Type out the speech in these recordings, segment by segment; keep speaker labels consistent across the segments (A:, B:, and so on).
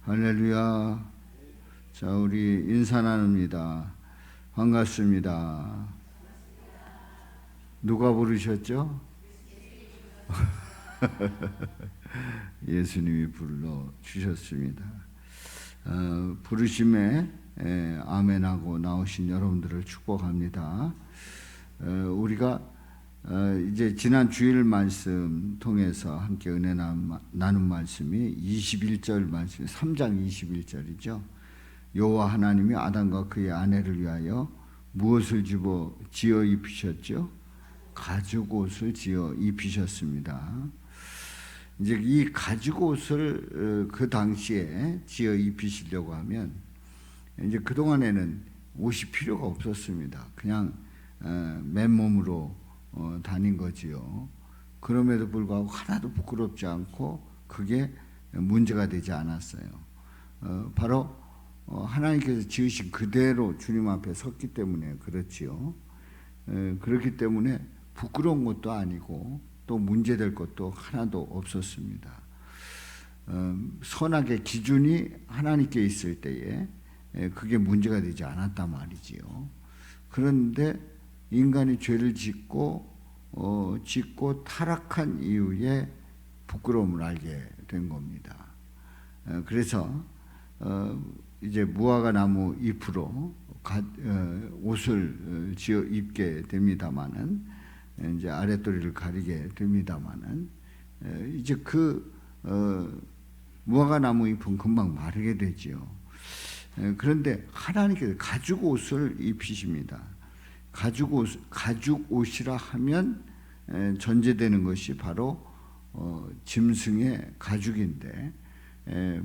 A: 할렐루야. 자, 우리 인사 나눕니다. 반갑습니다. 누가 부르셨죠? 예수님이 불러 주셨습니다. 부르심에 아멘하고 나오신 여러분들을 축복합니다. 우리가 이제 지난 주일 말씀 통해서 함께 은혜 나눈 말씀이 21절 말씀, 3장 21절이죠. 여호와 하나님이 아담과 그의 아내를 위하여 무엇을 지어 입히셨죠? 가죽옷을 지어 입히셨습니다. 이제 이 가죽옷을 그 당시에 지어 입히시려고 하면 이제 그 동안에는 옷이 필요가 없었습니다. 그냥 맨몸으로 다닌 거지요. 그럼에도 불구하고 하나도 부끄럽지 않고 그게 문제가 되지 않았어요. 바로 하나님께서 지으신 그대로 주님 앞에 섰기 때문에 그렇지요. 그렇기 때문에 부끄러운 것도 아니고 또 문제될 것도 하나도 없었습니다. 선악의 기준이 하나님께 있을 때에 그게 문제가 되지 않았단 말이지요. 그런데 인간이 죄를 짓고 타락한 이후에 부끄러움을 알게 된 겁니다. 그래서 이제 무화과 나무 잎으로 옷을 지어 입게 됩니다마는 이제 아랫도리를 가리게 됩니다마는 이제 무화과 나무 잎은 금방 마르게 되지요. 그런데 하나님께서 가죽 옷을 입히십니다. 가죽 옷이라 하면 전제되는 것이 바로 짐승의 가죽인데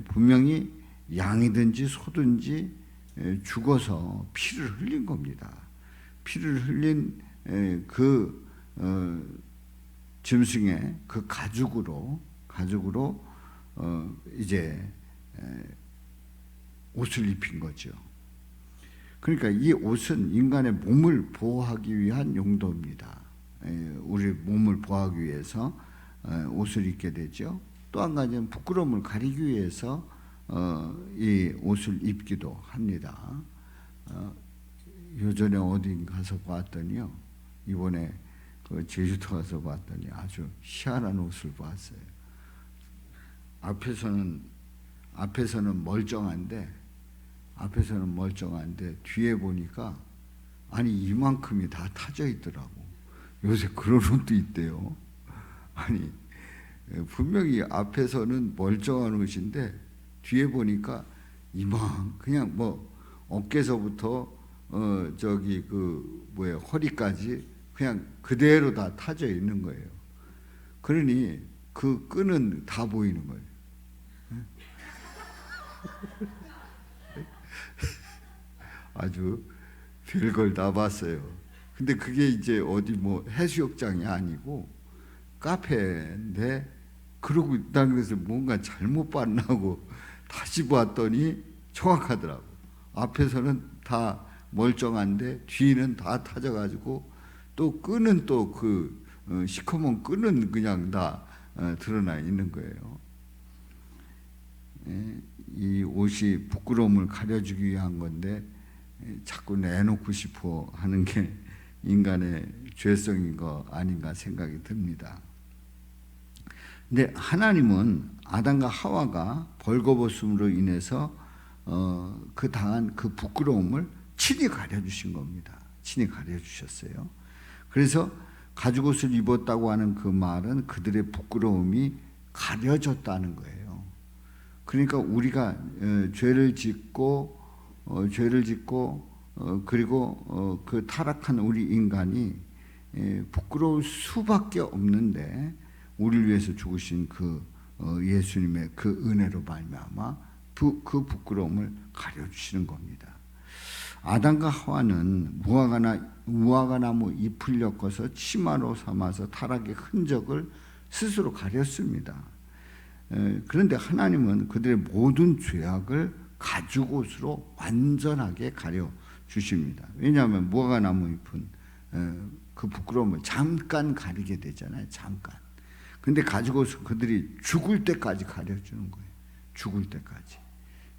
A: 분명히 양이든지 소든지 죽어서 피를 흘린 겁니다. 피를 흘린 그 짐승의 그 가죽으로 이제 옷을 입힌 거죠. 그러니까 이 옷은 인간의 몸을 보호하기 위한 용도입니다. 우리 몸을 보호하기 위해서 옷을 입게 되죠. 또 한 가지는 부끄러움을 가리기 위해서 이 옷을 입기도 합니다. 요전에 어디 가서 봤더니요, 이번에 그 제주도 가서 봤더니 아주 희한한 옷을 봤어요. 앞에서는 멀쩡한데 뒤에 보니까 아니 이만큼이 다 타져 있더라고. 요새 그런 옷도 있대요. 아니 분명히 앞에서는 멀쩡한 옷인데 뒤에 보니까 그냥 뭐 어깨서부터 허리까지 그냥 그대로 다 타져 있는 거예요. 그러니 그 끈은 다 보이는 거예요. 아주 별걸 다 봤어요. 근데 그게 이제 어디 뭐 해수욕장이 아니고 카페인데, 그러고 있다는 것을 뭔가 잘못 봤나고 다시 봤더니 정확하더라고. 앞에서는 다 멀쩡한데 뒤는 다 타져가지고 또 끈은 또 시커먼 끈은 그냥 다 드러나 있는 거예요. 이 옷이 부끄러움을 가려주기 위한 건데 자꾸 내놓고 싶어 하는 게 인간의 죄성인 거 아닌가 생각이 듭니다. 근데 하나님은 아담과 하와가 벌거벗음으로 인해서 그 당한 그 부끄러움을 친히 가려주신 겁니다. 친히 가려주셨어요. 그래서 가죽옷을 입었다고 하는 그 말은 그들의 부끄러움이 가려졌다는 거예요. 그러니까 우리가 죄를 짓고 그리고 그 타락한 우리 인간이 부끄러울 수밖에 없는데 우리를 위해서 죽으신 그 예수님의 그 은혜로 말미암아 그 부끄러움을 가려주시는 겁니다. 아담과 하와는 무화과 나무 잎을 엮어서 치마로 삼아서 타락의 흔적을 스스로 가렸습니다. 그런데 하나님은 그들의 모든 죄악을 가죽옷으로 완전하게 가려 주십니다. 왜냐하면 무화과 나무 잎은 그 부끄러움을 잠깐 가리게 되잖아요. 잠깐. 근데 가죽옷은 그들이 죽을 때까지 가려주는 거예요. 죽을 때까지.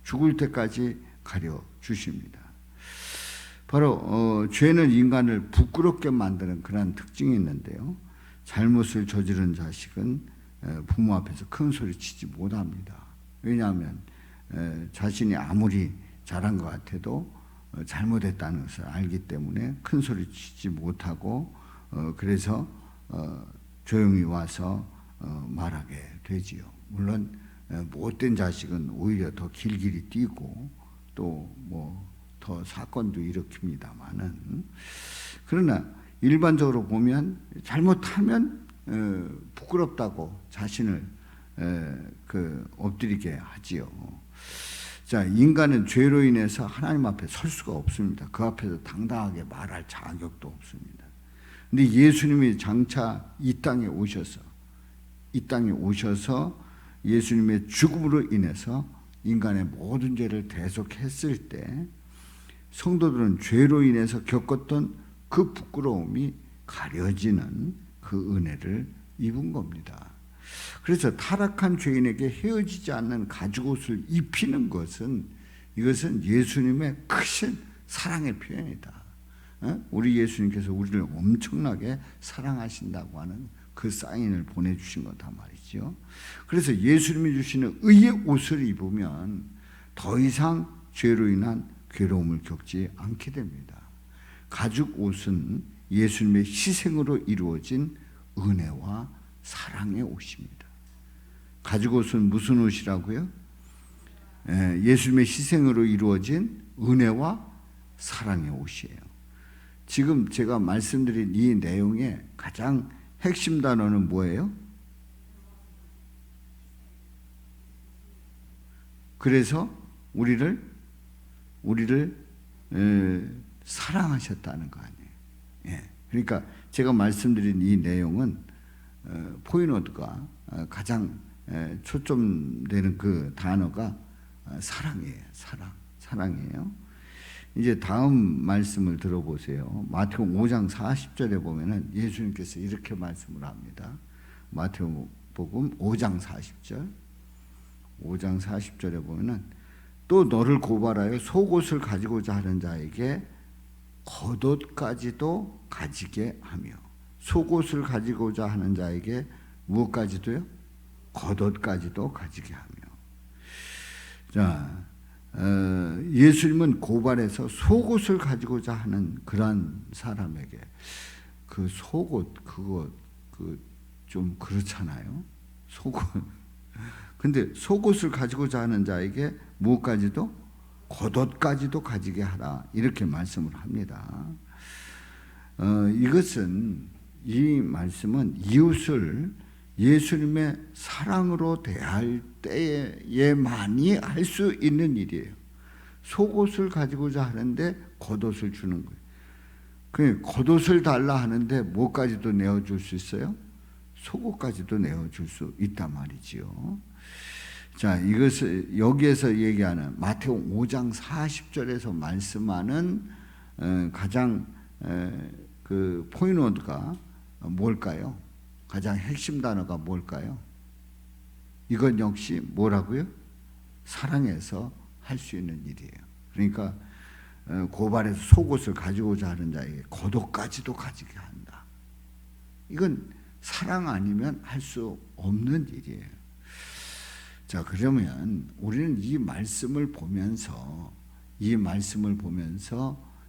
A: 죽을 때까지 가려 주십니다. 바로 죄는 인간을 부끄럽게 만드는 그런 특징이 있는데요. 잘못을 저지른 자식은 부모 앞에서 큰 소리 치지 못합니다. 왜냐하면 자신이 아무리 잘한 것 같아도 잘못했다는 것을 알기 때문에 큰 소리 치지 못하고 그래서 조용히 와서 말하게 되지요. 물론 못된 자식은 오히려 더 길길이 뛰고 또 뭐 더 사건도 일으킵니다만은, 그러나 일반적으로 보면 잘못하면 부끄럽다고 자신을 엎드리게 하지요. 자, 인간은 죄로 인해서 하나님 앞에 설 수가 없습니다. 그 앞에서 당당하게 말할 자격도 없습니다. 근데 예수님이 장차 이 땅에 오셔서 예수님의 죽음으로 인해서 인간의 모든 죄를 대속했을 때 성도들은 죄로 인해서 겪었던 그 부끄러움이 가려지는 그 은혜를 입은 겁니다. 그래서 타락한 죄인에게 헤어지지 않는 가죽옷을 입히는 것은, 이것은 예수님의 크신 사랑의 표현이다. 우리 예수님께서 우리를 엄청나게 사랑하신다고 하는 그 사인을 보내주신 거다 말이죠. 그래서 예수님이 주시는 의의 옷을 입으면 더 이상 죄로 인한 괴로움을 겪지 않게 됩니다. 가죽 옷은 예수님의 희생으로 이루어진 은혜와 사랑의 옷입니다. 가죽 옷은 무슨 옷이라고요? 예수님의 희생으로 이루어진 은혜와 사랑의 옷이에요. 지금 제가 말씀드린 이 내용의 가장 핵심 단어는 뭐예요? 그래서 우리를 사랑하셨다는 거 아니에요. 예. 그러니까 제가 말씀드린 이 내용은 포인워드가 가장 초점되는 그 단어가 사랑이에요. 사랑이에요. 이제 다음 말씀을 들어보세요. 마태복음 5장 40절에 보면은 예수님께서 이렇게 말씀을 합니다. 마태복음 5장 40절. 5장 40절에 보면은 또 너를 고발하여 속옷을 가지고자 하는 자에게 겉옷까지도 가지게 하며, 속옷을 가지고자 하는 자에게 무엇까지도요? 겉옷까지도 가지게 하며. 자, 예수님은 고발해서 속옷을 가지고자 하는 그러한 사람에게, 그 속옷 그거 좀 그렇잖아요. 속옷. 근데 속옷을 가지고자 하는 자에게 무엇까지도? 겉옷까지도 가지게 하라, 이렇게 말씀을 합니다. 이 말씀은 이웃을 예수님의 사랑으로 대할 때에만이 할 수 있는 일이에요. 속옷을 가지고자 하는데 겉옷을 주는 거예요. 그 겉옷을 달라 하는데 뭐까지도 내어줄 수 있어요? 속옷까지도 내어줄 수 있단 말이지요. 자, 이것을 여기에서 얘기하는 마태복음 5장 40절에서 말씀하는 가장 그 포인트가 뭘까요? 가장 핵심 단어가 뭘까요? 이건 역시 뭐라고요? 사랑해서 할 수 있는 일이에요. 그러니까 고발해서 속옷을 가지고자 하는 자에게 겉옷까지도 가지게 한다. 이건 사랑 아니면 할 수 없는 일이에요. 자, 그러면 우리는 이 말씀을 보면서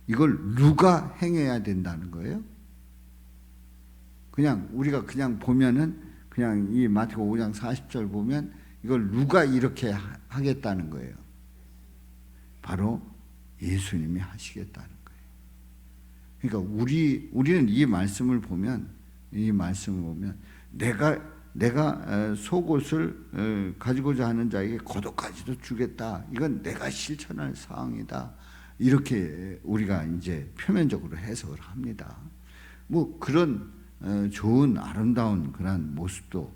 A: 이걸 누가 행해야 된다는 거예요? 그냥 우리가 그냥 보면은, 그냥 이 마태복음 5장 40절 보면 이걸 누가 이렇게 하겠다는 거예요? 바로 예수님이 하시겠다는 거예요. 그러니까 우리는 이 말씀을 보면 내가 속옷을 가지고자 하는 자에게 겉옷까지도 주겠다, 이건 내가 실천할 사항이다, 이렇게 우리가 이제 표면적으로 해석을 합니다. 뭐 그런 좋은 아름다운 그런 모습도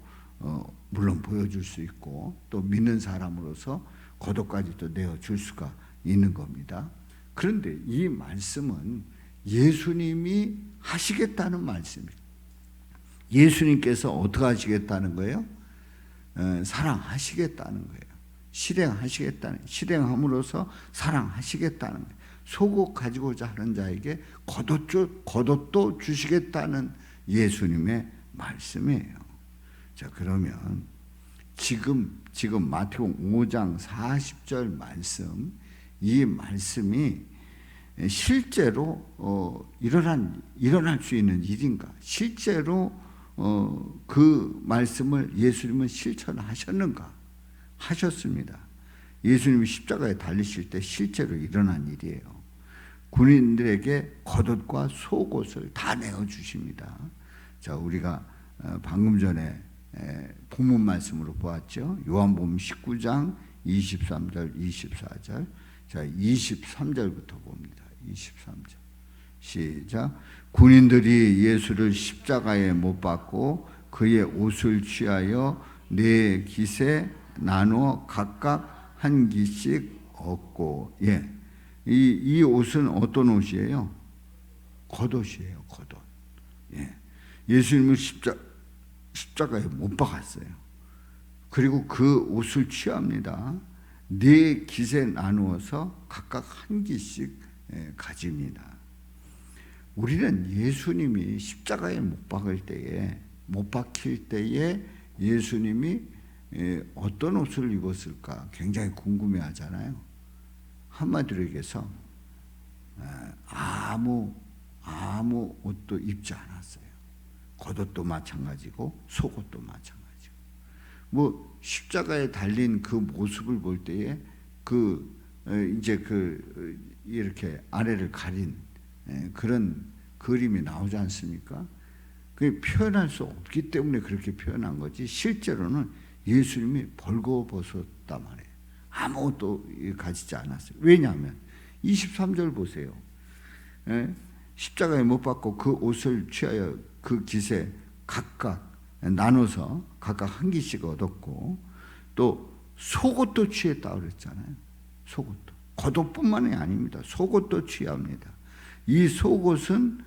A: 물론 보여줄 수 있고, 또 믿는 사람으로서 겉옷까지도 내어줄 수가 있는 겁니다. 그런데 이 말씀은 예수님이 하시겠다는 말씀입니다. 예수님께서 어떻게 하시겠다는 거예요? 사랑하시겠다는 거예요. 실행함으로써 사랑하시겠다는 거예요. 속옷 가지고자 하는 자에게 겉옷도 주시겠다는 예수님의 말씀이에요. 자, 그러면 지금 마태복음 5장 40절 말씀, 이 말씀이 실제로 일어날 수 있는 일인가? 실제로 그 말씀을 예수님은 실천하셨는가? 하셨습니다. 예수님이 십자가에 달리실 때 실제로 일어난 일이에요. 군인들에게 겉옷과 속옷을 다 내어주십니다. 자, 우리가 방금 전에 본문 말씀으로 보았죠. 요한복음 19장 23절, 24절. 자, 23절부터 봅니다. 23절. 시작. 군인들이 예수를 십자가에 못 박고 그의 옷을 취하여 네 깃에 나누어 각각 한 깃씩 얻고, 이 옷은 어떤 옷이에요? 겉옷이에요, 겉옷. 예수님을 십자가에 못 박았어요. 그리고 그 옷을 취합니다. 네 깃에 나누어서 각각 한 깃씩 가집니다. 우리는 예수님이 십자가에 못 박힐 때에 예수님이 어떤 옷을 입었을까 굉장히 궁금해하잖아요. 한마디로 얘기해서 아무 옷도 입지 않았어요. 겉옷도 마찬가지고 속옷도 마찬가지고. 뭐 십자가에 달린 그 모습을 볼 때에 이렇게 아래를 가린 그런 그림이 나오지 않습니까? 그게 표현할 수 없기 때문에 그렇게 표현한 거지, 실제로는 예수님이 벌거벗었단 말이에요. 아무것도 가지지 않았어요. 왜냐하면 23절 보세요. 십자가에 못 박고 그 옷을 취하여 그 깃에 각각 나눠서 각각 한 깃씩 얻었고, 또 속옷도 취했다고 그랬잖아요. 속옷도. 겉옷뿐만이 아닙니다. 속옷도 취합니다. 이 속옷은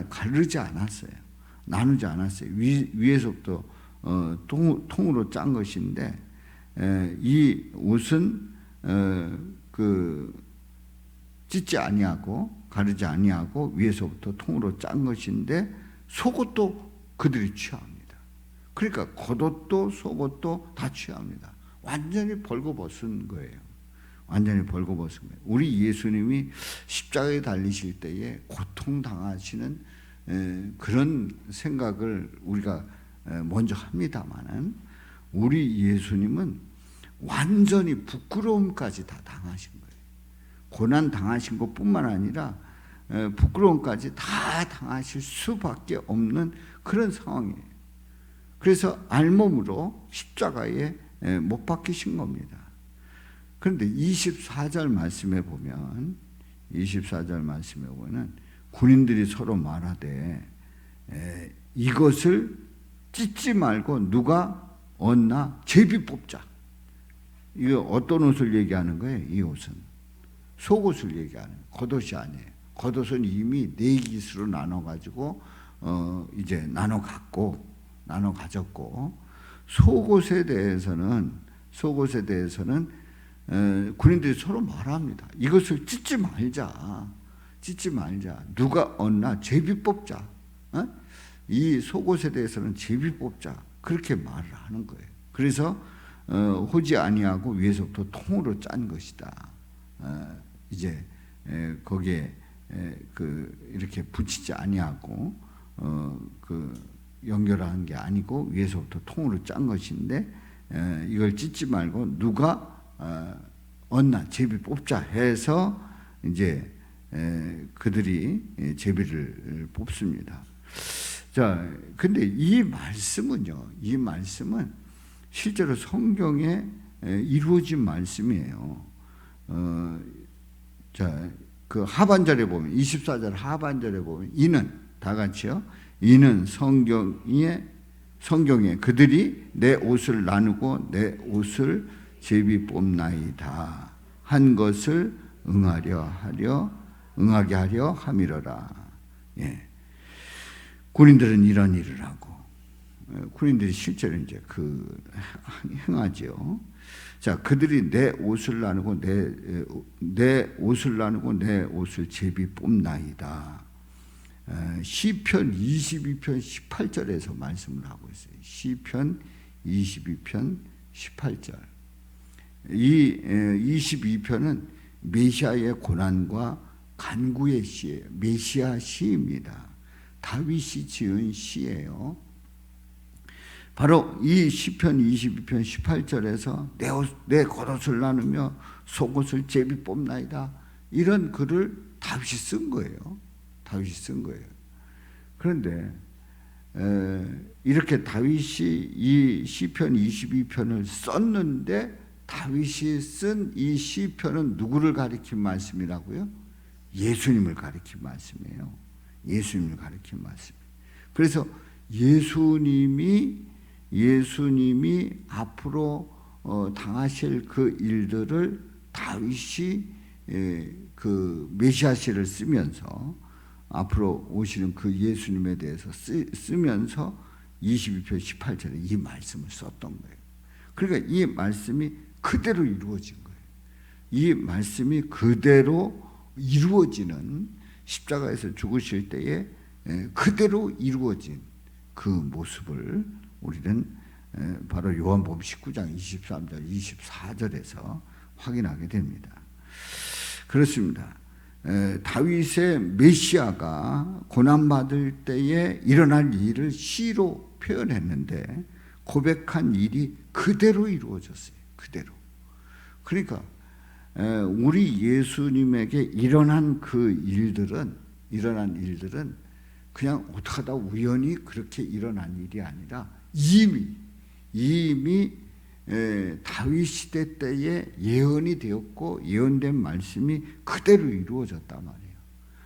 A: 가르지 않았어요. 나누지 않았어요. 위에서부터 통으로 짠 것인데, 이 옷은 찢지 아니하고 가르지 아니하고 위에서부터 통으로 짠 것인데, 속옷도 그들이 취합니다. 그러니까 겉옷도 속옷도 다 취합니다. 완전히 벌거벗은 거예요. 완전히 벌거벗은 거예요. 우리 예수님이 십자가에 달리실 때에 고통당하시는 그런 생각을 우리가 먼저 합니다마는, 우리 예수님은 완전히 부끄러움까지 다 당하신 거예요. 고난 당하신 것뿐만 아니라 부끄러움까지 다 당하실 수밖에 없는 그런 상황이에요. 그래서 알몸으로 십자가에 못 박히신 겁니다. 그런데 24절 말씀에 보면 군인들이 서로 말하되 이것을 찢지 말고 누가 얻나 제비 뽑자. 이거 어떤 옷을 얘기하는 거예요? 이 옷은 속옷을 얘기하는 거예요. 겉옷이 아니에요. 겉옷은 이미 네 깃으로 나눠가지고 이제 나눠 가졌고, 속옷에 대해서는 군인들이 서로 말합니다. 이것을 찢지 말자. 누가 얻나 제비 뽑자. 이 속옷에 대해서는 제비 뽑자. 그렇게 말을 하는 거예요. 그래서 호지 아니하고 위에서부터 통으로 짠 것이다. 이제 거기에 이렇게 붙이지 아니하고 연결한 게 아니고 위에서부터 통으로 짠 것인데, 이걸 찢지 말고 누가 얻나 제비 뽑자 해서 이제 그들이 제비를 뽑습니다. 자, 근데 이 말씀은 실제로 성경에 이루어진 말씀이에요. 자, 그 하반절에 보면 24절 하반절에 보면 다 같이요. 이는 성경에 그들이 내 옷을 나누고 내 옷을 제비 뽑나이다 한 것을 응하게 하려 함이로라. 군인들은 이런 일을 하고 군인들이 실제로 이제 행하죠. 자, 그들이 내 옷을 나누고 내 옷을 제비 뽑나이다. 시편 22편 18절에서 말씀을 하고 있어요. 시편 22편 18절. 이 22편은 메시아의 고난과 간구의 시예요. 메시아 시입니다. 다윗이 지은 시예요. 바로 이 시편 22편 18절에서 내 겉옷을 나누며 속옷을 제비 뽑나이다. 이런 글을 다윗이 쓴 거예요. 다윗이 쓴 거예요. 그런데 이렇게 다윗이 이 시편 22편을 썼는데 다윗이 쓴 이 시편은 누구를 가리킨 말씀이라고요? 예수님을 가리킨 말씀이에요. 예수님을 가리킨 말씀. 그래서 예수님이 앞으로 당하실 그 일들을 다윗이 그 메시아시를 쓰면서 앞으로 오시는 그 예수님에 대해서 쓰면서 22편 18절에 이 말씀을 썼던 거예요. 그러니까 이 말씀이 그대로 이루어진 거예요. 이 말씀이 그대로 이루어지는 십자가에서 죽으실 때에 그대로 이루어진 그 모습을 우리는 바로 요한복음 19장 23절 24절에서 확인하게 됩니다. 그렇습니다. 다윗의 메시아가 고난받을 때에 일어날 일을 시로 표현했는데 고백한 일이 그대로 이루어졌어요. 그대로. 그러니까 우리 예수님에게 일어난 일들은 그냥 어떻게 하다 우연히 그렇게 일어난 일이 아니라 이미 다윗 시대 때에 예언이 되었고 예언된 말씀이 그대로 이루어졌단 말이에요.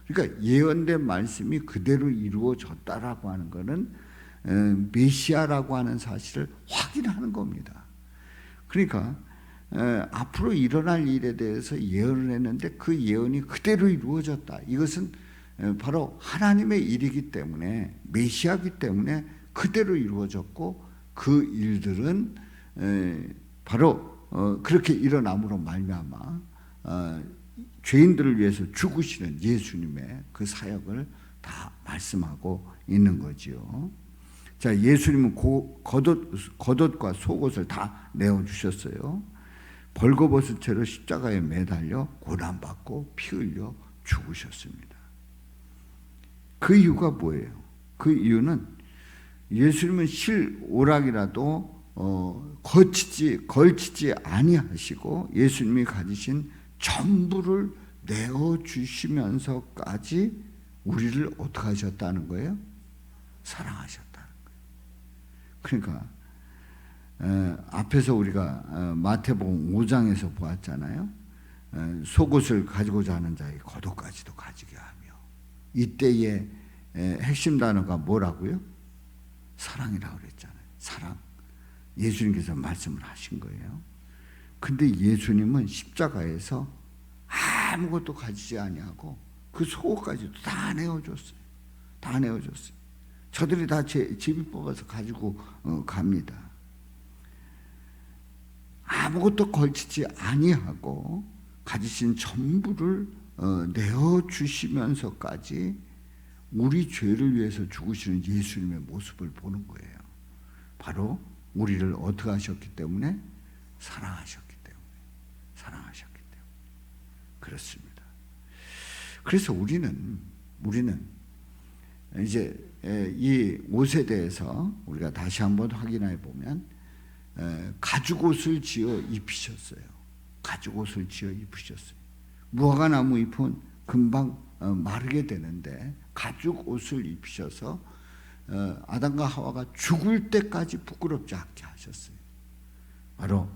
A: 그러니까 예언된 말씀이 그대로 이루어졌다라고 하는 것은 메시아라고 하는 사실을 확인하는 겁니다. 그러니까 앞으로 일어날 일에 대해서 예언을 했는데 그 예언이 그대로 이루어졌다. 이것은 바로 하나님의 일이기 때문에 메시아이기 때문에 그대로 이루어졌고 그 일들은 바로 그렇게 일어남으로 말미암아 죄인들을 위해서 죽으시는 예수님의 그 사역을 다 말씀하고 있는 거지요. 자, 예수님은 겉옷과 속옷을 다 내어주셨어요. 벌거벗은 채로 십자가에 매달려 고난받고 피 흘려 죽으셨습니다. 그 이유가 뭐예요? 그 이유는 예수님은 실오락이라도 걸치지 아니하시고 예수님이 가지신 전부를 내어주시면서까지 우리를 어떻게 하셨다는 거예요? 사랑하셨다는 거예요. 그러니까 앞에서 우리가 마태복음 5장에서 보았잖아요. 속옷을 가지고자 하는 자의 겉옷까지도 가지게 하며, 이때의 핵심 단어가 뭐라고요? 사랑이라고 그랬잖아요. 사랑. 예수님께서 말씀을 하신 거예요. 근데 예수님은 십자가에서 아무것도 가지지 아니하고 그 속옷까지도 다 내어줬어요. 다 내어줬어요. 저들이 다 제비 뽑아서 가지고 갑니다. 아무것도 걸치지 아니하고 가지신 전부를 내어주시면서까지 우리 죄를 위해서 죽으시는 예수님의 모습을 보는 거예요. 바로 우리를 어떻게 하셨기 때문에? 사랑하셨기 때문에. 사랑하셨기 때문에. 그렇습니다. 그래서 우리는 이제 이 옷에 대해서 우리가 다시 한번 확인해 보면 가죽옷을 지어 입히셨어요. 가죽옷을 지어 입히셨어요. 무화과나무 잎은 금방 마르게 되는데 가죽옷을 입히셔서 아담과 하와가 죽을 때까지 부끄럽지 않게 하셨어요. 바로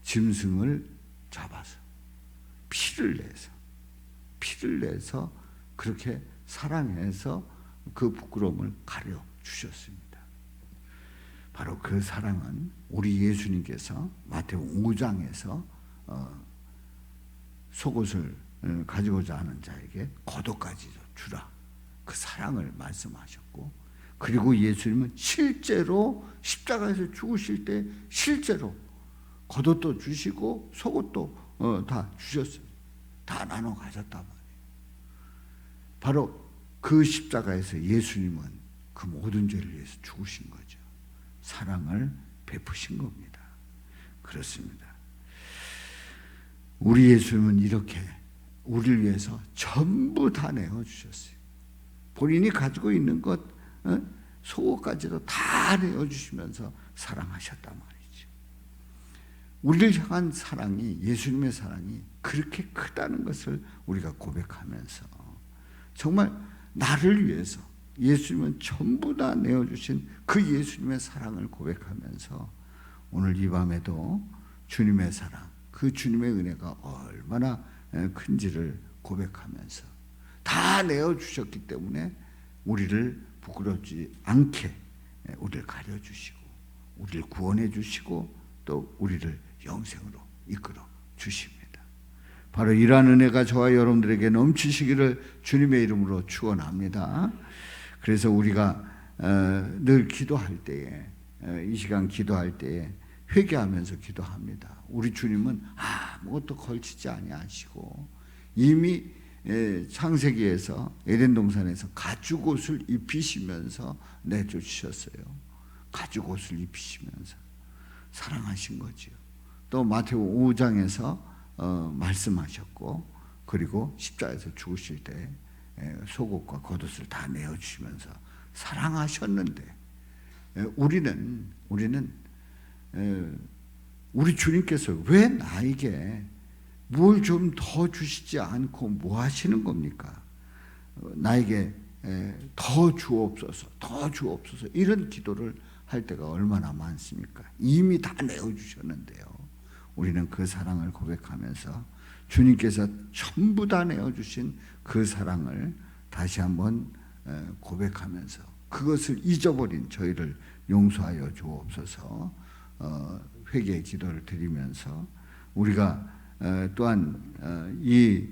A: 짐승을 잡아서 피를 내서 그렇게 사랑해서 그 부끄러움을 가려 주셨습니다. 바로 그 사랑은 우리 예수님께서 마태복음 5장에서 속옷을 가지고자 하는 자에게 겉옷까지도 주라, 그 사랑을 말씀하셨고, 그리고 예수님은 실제로 십자가에서 죽으실 때 실제로 겉옷도 주시고 속옷도 다 주셨어요. 다 나눠 가졌단 말이에요. 바로 그 십자가에서 예수님은 그 모든 죄를 위해서 죽으신 거죠. 사랑을 베푸신 겁니다. 그렇습니다. 우리 예수님은 이렇게 우리를 위해서 전부 다 내어주셨어요. 본인이 가지고 있는 것, 속옷까지도 다 내어주시면서 사랑하셨단 말이죠. 우리를 향한 사랑이, 예수님의 사랑이 그렇게 크다는 것을 우리가 고백하면서 정말 나를 위해서 예수님은 전부 다 내어주신 그 예수님의 사랑을 고백하면서 오늘 이 밤에도 주님의 사랑, 그 주님의 은혜가 얼마나 큰지를 고백하면서 다 내어주셨기 때문에 우리를 부끄럽지 않게 우리를 가려주시고 우리를 구원해 주시고 또 우리를 영생으로 이끌어 주십니다. 바로 이러한 은혜가 저와 여러분들에게 넘치시기를 주님의 이름으로 축원합니다. 그래서 우리가 늘 기도할 때에, 이 시간 기도할 때에 회개하면서 기도합니다. 우리 주님은 아무것도 걸치지 아니하시고 이미 창세기에서 에덴 동산에서 가죽옷을 입히시면서 내주셨어요. 가죽옷을 입히시면서 사랑하신 거지요. 또 마태복음 5장에서 말씀하셨고, 그리고 십자가에서 죽으실 때 속옷과 겉옷을 다 내어주시면서 사랑하셨는데, 우리는 우리 주님께서 왜 나에게 뭘 좀 더 주시지 않고 뭐 하시는 겁니까? 나에게 더 주옵소서, 더 주옵소서, 이런 기도를 할 때가 얼마나 많습니까? 이미 다 내어주셨는데요. 우리는 그 사랑을 고백하면서 주님께서 전부 다 내어주신 그 사랑을 다시 한번 고백하면서 그것을 잊어버린 저희를 용서하여 주옵소서. 회개의 기도를 드리면서 우리가 또한 이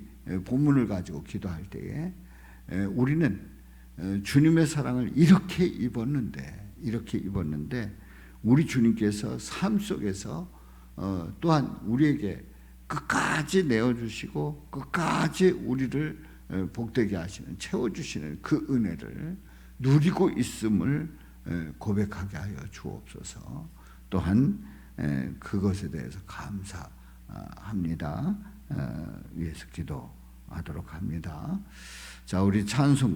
A: 본문을 가지고 기도할 때에 우리는 주님의 사랑을 이렇게 입었는데 우리 주님께서 삶 속에서 또한 우리에게 끝까지 내어주시고 끝까지 우리를 복되게 하시는, 채워주시는 그 은혜를 누리고 있음을 고백하게 하여 주옵소서. 또한 그것에 대해서 감사합니다. 위해서 기도하도록 합니다. 자, 우리 찬송